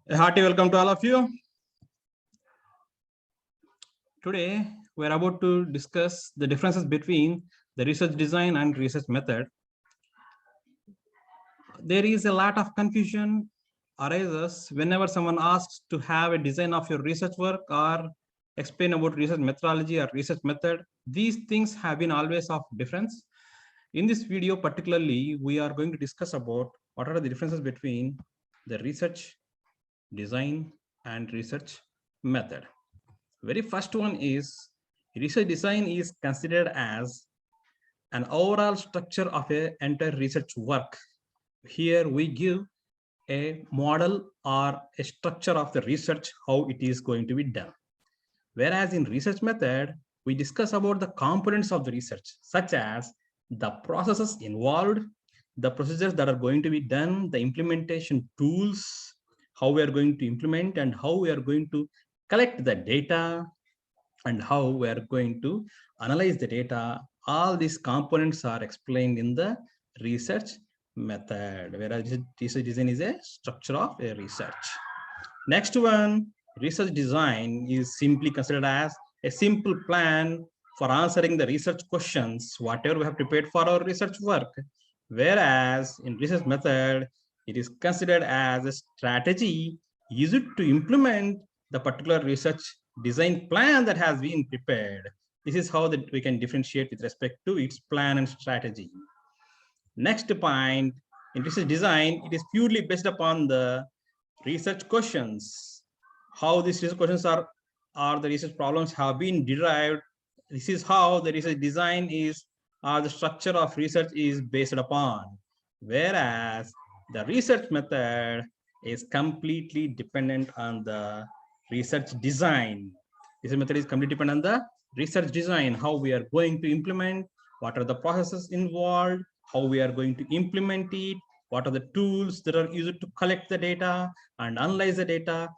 A hearty welcome to all of you. Today, we are about to discuss the differences between the research design and research method. There is a lot of confusion arises whenever someone asks to have a design of your research work or explain about research methodology or research method. These things have been always of difference. In this video particularly, we are going to discuss about what are the differences between the research design and research method. Very first one is research design is considered as an overall structure of an entire research work. Here we give a model or a structure of the research, how it is going to be done. Whereas in research method, we discuss about the components of the research, such as the processes involved, the procedures that are going to be done, the implementation tools, how we are going to implement and how we are going to collect the data and how we are going to analyze the data. All these components are explained in the research method, whereas research design is a structure of a research. Next one, research design is simply considered as a simple plan for answering the research questions, whatever we have prepared for our research work. Whereas in research method, it is considered as a strategy used to implement the particular research design plan that has been prepared. This is how that we can differentiate with respect to its plan and strategy. Next point, in research design, it is purely based upon the research questions. How these research questions are the research problems have been derived. This is how the research design is, or the structure of research is based upon. Whereas the research method is completely dependent on the research design. This method is completely dependent on the research design, how we are going to implement, what are the processes involved, how we are going to implement it, what are the tools that are used to collect the data and analyze the data.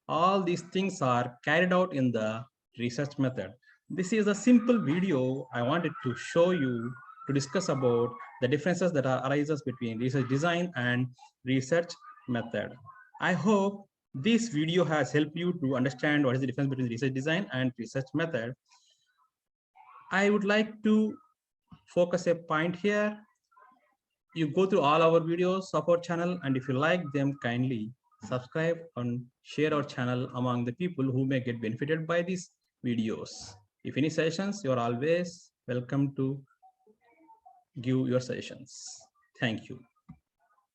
All these things are carried out in the research method. This is a simple video I wanted to show you to discuss about the differences that arises between research design and research method. I hope this video has helped you to understand what is the difference between research design and research method. I would like to focus a point here. You go through all our videos of our channel, and if you like them, kindly subscribe and share our channel among the people who may get benefited by these videos. If any suggestions, you are always welcome to give your suggestions. Thank you.